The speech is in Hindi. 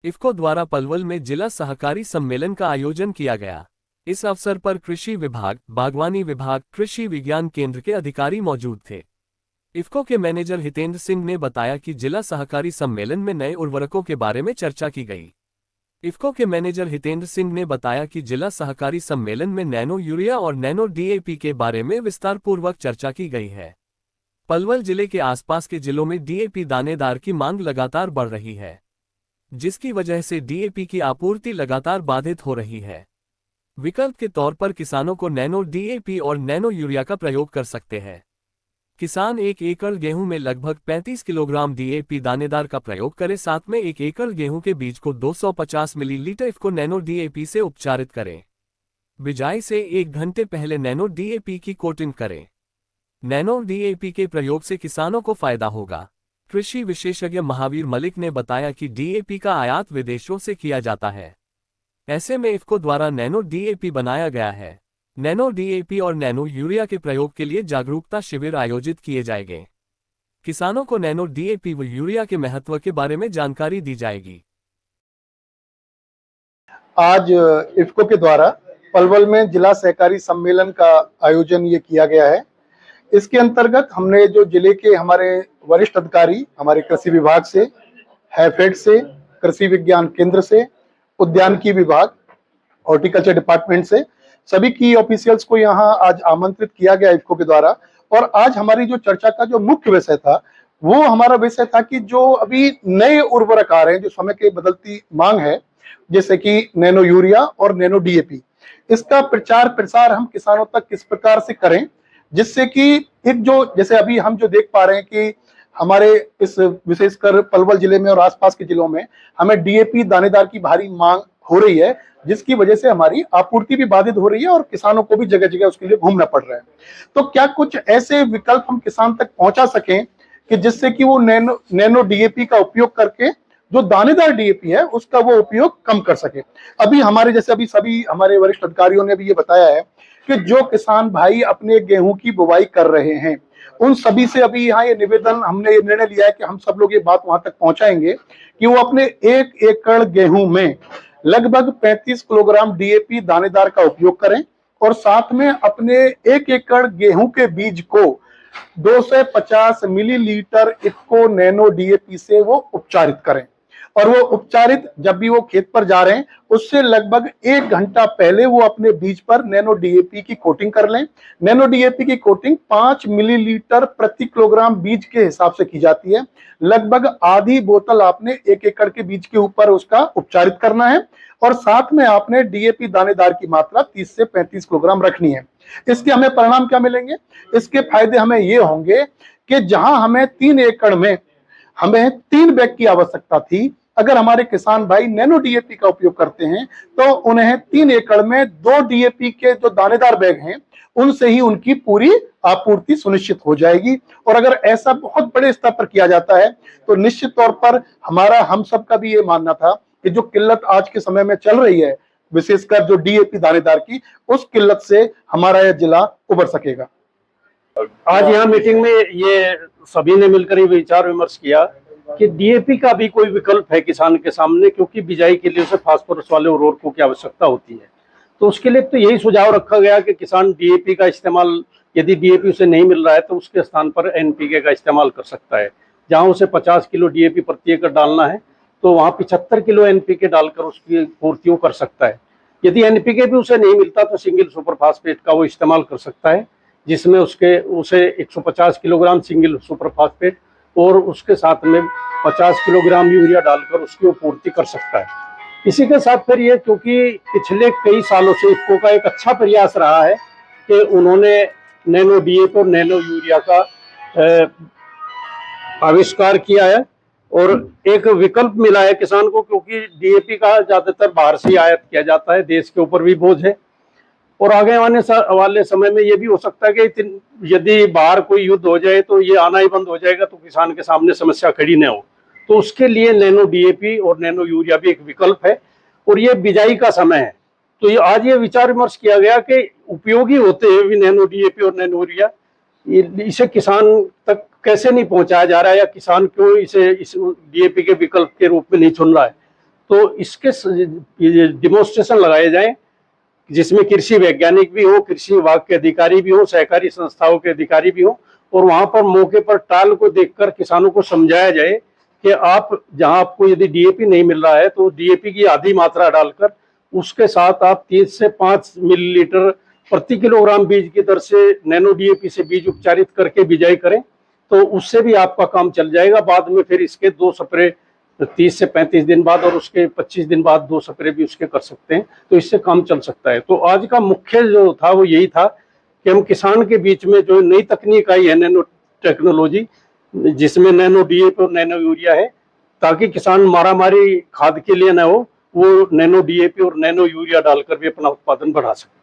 इफ़को द्वारा पलवल में जिला सहकारी सम्मेलन का आयोजन किया गया। इस अवसर पर कृषि विभाग, बागवानी विभाग, कृषि विज्ञान केंद्र के अधिकारी मौजूद थे। इफ़को के मैनेजर हितेंद्र सिंह ने बताया कि जिला सहकारी सम्मेलन में नए उर्वरकों के बारे में चर्चा की गई। इफ़को के मैनेजर हितेंद्र सिंह ने बताया कि जिला सहकारी सम्मेलन में नैनो यूरिया और नैनो डीएपी के बारे में विस्तारपूर्वक चर्चा की गई है। पलवल जिले के आसपास के जिलों में डीएपी दानेदार की मांग लगातार बढ़ रही है, जिसकी वजह से डीएपी की आपूर्ति लगातार बाधित हो रही है। विकल्प के तौर पर किसानों को नैनो डीएपी और नैनो यूरिया का प्रयोग कर सकते हैं। किसान 1 एकड़ गेहूं में लगभग 35 किलोग्राम डीएपी दानेदार का प्रयोग करें, साथ में 1 एकड़ गेहूं के बीज को 250 मिलीलीटर इफ़को नैनो डीएपी से उपचारित करें। बिजाई से 1 घंटे पहले नैनो डीएपी की कोटिंग करें। नैनो डीएपी के प्रयोग से किसानों को फायदा होगा। कृषि विशेषज्ञ महावीर मलिक ने बताया कि डीएपी का आयात विदेशों से किया जाता है, ऐसे में इफ़को द्वारा नैनो डीएपी बनाया गया है। नैनो डीएपी और नैनो यूरिया के प्रयोग के लिए जागरूकता शिविर आयोजित किए जाएंगे। किसानों को नैनो डीएपी व यूरिया के महत्व के बारे में जानकारी दी जाएगी। आज इफ़को के द्वारा पलवल में जिला सहकारी सम्मेलन का आयोजन ये किया गया है। इसके अंतर्गत हमने जो जिले के हमारे वरिष्ठ अधिकारी, हमारे कृषि विभाग से, हैफेड से, कृषि विज्ञान केंद्र से, उद्यानिकी विभाग, हॉर्टिकल्चर डिपार्टमेंट से, सभी की ऑफिशियल्स को यहाँ आज आमंत्रित किया गया इफ़को के द्वारा। और आज हमारी जो चर्चा का जो मुख्य विषय था वो हमारा विषय था कि जो अभी नए उर्वरक आ रहे हैं, जो समय की बदलती मांग है, जैसे कि नैनो यूरिया और नैनो डीएपी, इसका प्रचार प्रसार हम किसानों तक किस प्रकार से करें, जिससे कि एक जो जैसे अभी हम जो देख पा रहे हैं कि हमारे इस विशेषकर पलवल जिले में और आसपास के जिलों में हमें डीएपी दानेदार की भारी मांग हो रही है, जिसकी वजह से हमारी आपूर्ति भी बाधित हो रही है और किसानों को भी जगह जगह उसके लिए घूमना पड़ रहा है। तो क्या कुछ ऐसे विकल्प हम किसान तक पहुंचा सकें कि जिससे कि वो नैनो डीएपी का उपयोग करके जो दानेदार डीएपी है उसका वो उपयोग कम कर सके। अभी हमारे जैसे अभी सभी हमारे वरिष्ठ अधिकारियों ने भी ये बताया है कि जो किसान भाई अपने गेहूं की बुवाई कर रहे हैं, उन सभी से अभी यहाँ ये निवेदन, हमने ये निर्णय लिया है कि हम सब लोग ये बात वहां तक पहुंचाएंगे कि वो अपने 1 एकड़ गेहूं में लगभग 35 किलोग्राम डीएपी दानेदार का उपयोग करें और साथ में अपने 1 एकड़ गेहूं के बीज को 250 मिलीलीटर इफ़को नैनो डीएपी से वो उपचारित करें। और वो उपचारित जब भी वो खेत पर जा रहे हैं उससे लगभग 1 घंटा पहले वो अपने बीज पर नैनो डीएपी की कोटिंग कर लें। नैनो डीएपी की कोटिंग 5 मिलीलीटर प्रति किलोग्राम बीज के हिसाब से की जाती है। लगभग आधी बोतल आपने 1 एकड़ के बीज के ऊपर उसका उपचारित करना है और साथ में आपने डीएपी दानेदार की मात्रा 30 से 35 किलोग्राम रखनी है। इसके हमें परिणाम क्या मिलेंगे? इसके फायदे हमें ये होंगे कि जहां हमें 3 एकड़ में हमें 3 बैग की आवश्यकता थी, अगर हमारे किसान भाई नैनो डीएपी का उपयोग करते हैं तो उन्हें 3 एकड़ में 2 डीएपी के जो दानेदार बैग हैं उनसे ही उनकी पूरी आपूर्ति सुनिश्चित हो जाएगी। और अगर ऐसा बहुत बड़े स्तर पर किया जाता है तो निश्चित तौर पर हम सबका भी ये मानना था कि जो किल्लत आज के समय में चल रही है, विशेषकर जो डीएपी दानेदार की, उस किल्लत से हमारा यह जिला उबर सकेगा। आज यहाँ मीटिंग में ये सभी ने मिलकर ये विचार विमर्श किया कि डीएपी का भी कोई विकल्प है किसान के सामने, क्योंकि बिजाई के लिए उसे फास्फोरस वाले उर्वरकों की आवश्यकता होती है। तो उसके लिए तो यही सुझाव रखा गया कि किसान डीएपी का इस्तेमाल, यदि डीएपी उसे नहीं मिल रहा है तो उसके स्थान पर एनपीके का इस्तेमाल कर सकता है। जहां उसे 50 किलो डीएपी प्रति एकड़ डालना है तो वहां 75 किलो एनपीके डालकर उसकी पूर्ति कर सकता है। यदि एनपीके भी उसे नहीं मिलता तो सिंगल सुपर फास्फेट का वो इस्तेमाल कर सकता है, जिसमें उसे 150 किलोग्राम सिंगल सुपर फास्फेट और उसके साथ में 50 किलोग्राम यूरिया डालकर उसकी पूर्ति कर सकता है। इसी के साथ फिर ये, क्योंकि पिछले कई सालों से इफ़को का एक अच्छा प्रयास रहा है कि उन्होंने नैनो डीएपी और नैनो यूरिया का आविष्कार किया है और एक विकल्प मिला है किसान को, क्योंकि डीएपी का ज्यादातर बाहर से आयात किया जाता है, देश के ऊपर भी बोझ है। और आगे आने वाले समय में ये भी हो सकता है कि यदि बाहर कोई युद्ध हो जाए तो ये आना ही बंद हो जाएगा, तो किसान के सामने समस्या खड़ी न हो। तो उसके लिए नैनो डीएपी और नैनो यूरिया भी एक विकल्प है। और ये बिजाई का समय है तो ये आज ये विचार विमर्श किया गया कि उपयोगी होते हुए भी नैनो डीएपी और नैनो यूरिया इसे किसान तक कैसे नहीं पहुंचाया जा रहा है, या किसान क्यों इसे इस डीएपी के विकल्प के रूप में नहीं चुन रहा है। तो इसके डिमोन्स्ट्रेशन लगाए जाए, जिसमें कृषि वैज्ञानिक भी हो, कृषि विभाग के अधिकारी भी हो, सहकारी संस्थाओं के अधिकारी भी हो, और वहां पर मौके पर टाल को देखकर किसानों को समझाया जाए कि आप जहां आपको यदि डीएपी नहीं मिल रहा है तो डीएपी की आधी मात्रा डालकर उसके साथ आप 3 से 5 मिलीलीटर प्रति किलोग्राम बीज की दर से नैनो डीएपी से बीज उपचारित करके बिजाई करें, तो उससे भी आपका काम चल जाएगा। बाद में फिर इसके 2 स्प्रे 30 से 35 दिन बाद और उसके 25 दिन बाद 2 स्प्रे भी उसके कर सकते हैं, तो इससे काम चल सकता है। तो आज का मुख्य जो था वो यही था कि हम किसान के बीच में जो नई तकनीक आई है, नैनो टेक्नोलॉजी, जिसमें नैनो डीएपी और नैनो यूरिया है, ताकि किसान मारामारी खाद के लिए न हो, वो नैनो डीएपी और नैनो यूरिया डालकर भी अपना उत्पादन बढ़ा सके।